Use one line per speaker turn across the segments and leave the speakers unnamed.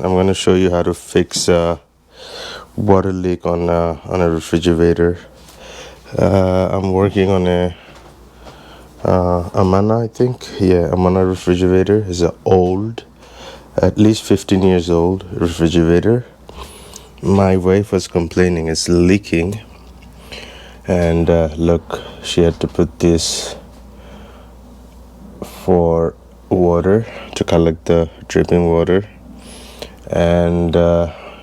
I'm going to show you how to fix water leak on a refrigerator. I'm working on a amana, I think. Yeah, amana refrigerator. Is an old, at least 15 years old refrigerator. My wife was complaining it's leaking, and look, she had to put this for water to collect the dripping water, and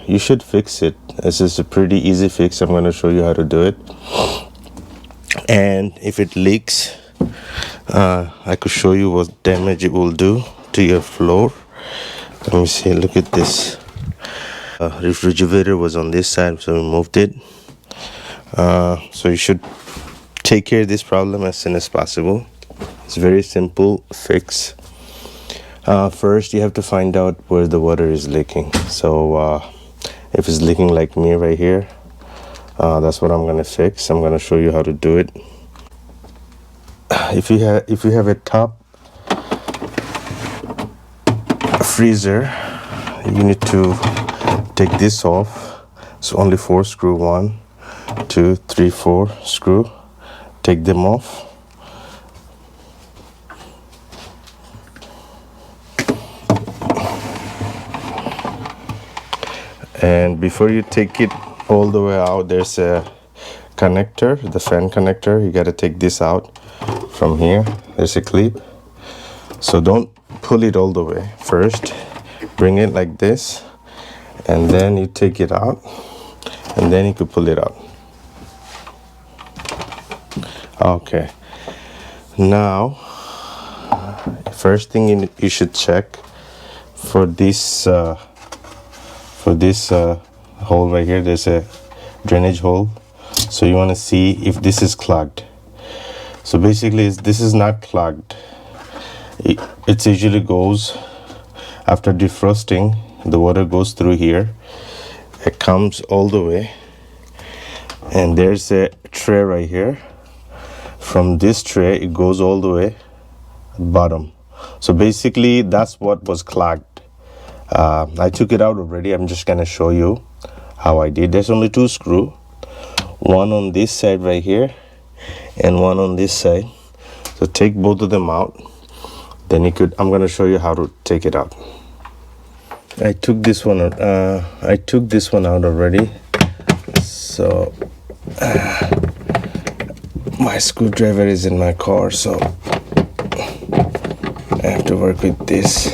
you should fix it. This is a pretty easy fix. I'm going to show you how to do it. And if it leaks, I could show you what damage it will do to your floor. Let me see. Look at this. Refrigerator was on this side, so we moved it. So you should take care of this problem as soon as possible. It's a very simple fix. First, you have to find out where the water is leaking. So if it's leaking like me right here, that's what I'm going to fix. I'm going to show you how to do it. If you have a top freezer, you need to take this off. It's only 4 screw. 1, 2, 3, 4 screw. Take them off. And before you take it all the way out, there's a connector, the fan connector. You got to take this out from here. There's a clip. So don't pull it all the way. First, bring it like this, and then you take it out, and then you could pull it out. Okay. Now, first thing you should check for this hole right here. There's a drainage hole, so you want to see if this is clogged. So basically this is not clogged. It usually goes after defrosting. The water goes through here, it comes all the way, and there's a tray right here. From this tray it goes all the way bottom. So basically that's what was clogged. I took it out already. I'm just gonna show you how I did. There's only 2 screws, one on this side right here and one on this side. So take both of them out, then I'm gonna show you how to take it out. I took this one out. Already. So my screwdriver is in my car, so I have to work with this.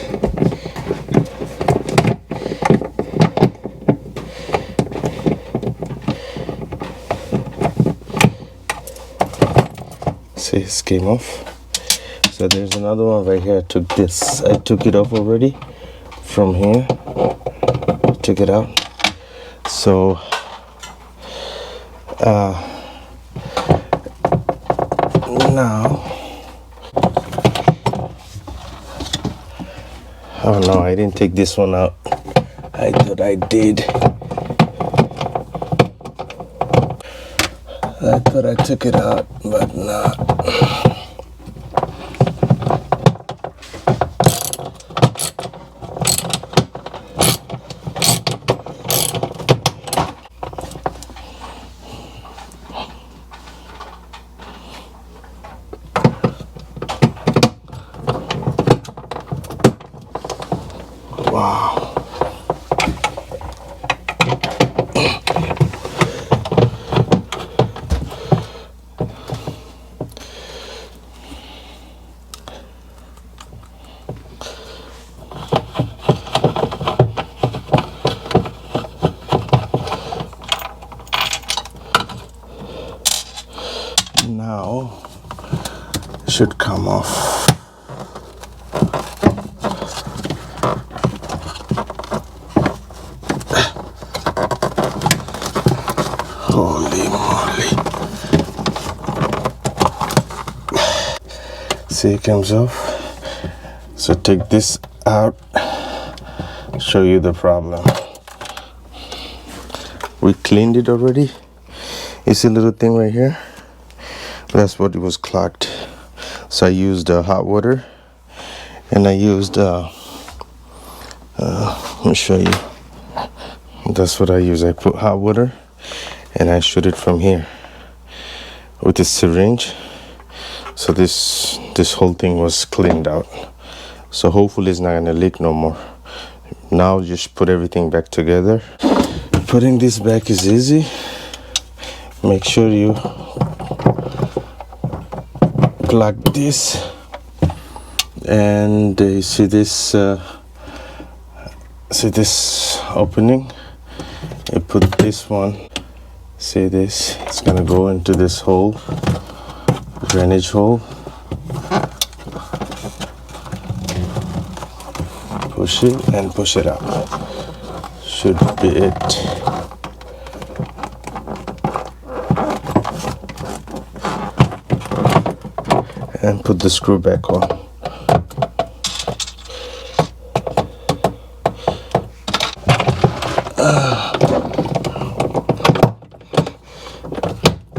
See, it came off. So there's another one right here. I took it off already from here. Took it out. So now, oh no, I didn't take this one out. I thought I did. I thought I took it out, but not. Wow. Now it should come off. Holy moly. See, it comes off. So take this out, show you the problem. We cleaned it already. You see a little thing right here? That's what it was clogged. So I used hot water, and I used Let me show you. That's what I use. I put hot water and I shoot it from here with a syringe. So this whole thing was cleaned out. So hopefully it's not gonna leak no more. Now just put everything back together. Putting this back is easy. Make sure you plug this, and you see this opening. You put this one. See this? It's gonna go into this hole, drainage hole. Push it and push it out. Should be it. And put the screw back on.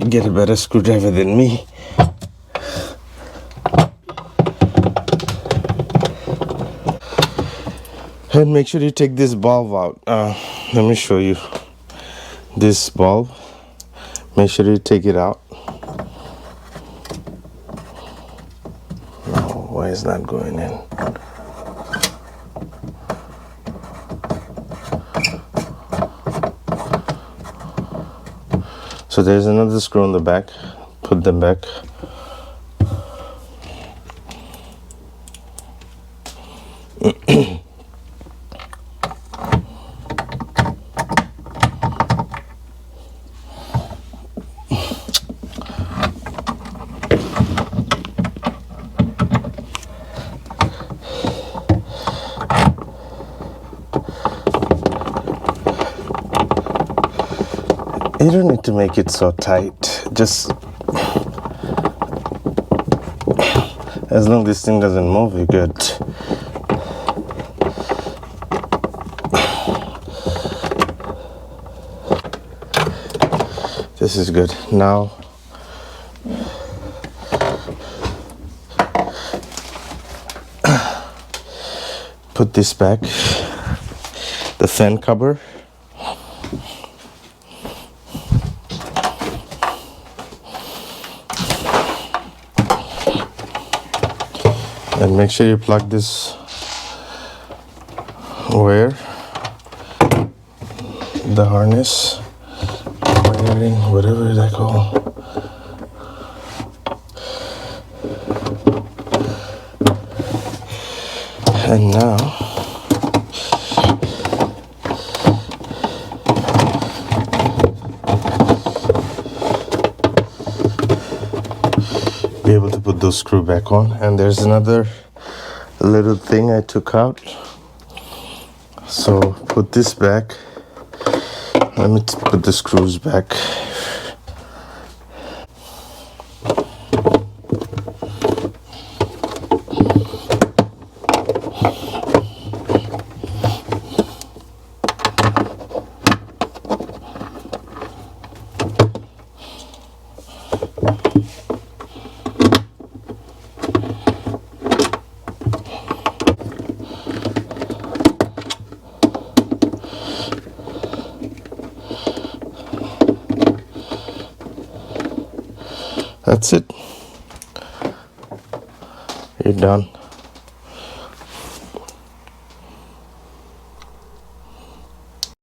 Get a better screwdriver than me. And make sure you take this valve out. Let me show you this valve. Make sure you take it out. No, why is not going in? So there's another screw on the back. Put them back. You don't need to make it so tight. Just as long as this thing doesn't move, you're good. This is good. Now put this back, the fan cover. And make sure you plug this wire, the harness, wiring, whatever they call. And now be able to put those screw back on. And there's another little thing I took out, so put this back. Let me put the screws back. That's it. You're done.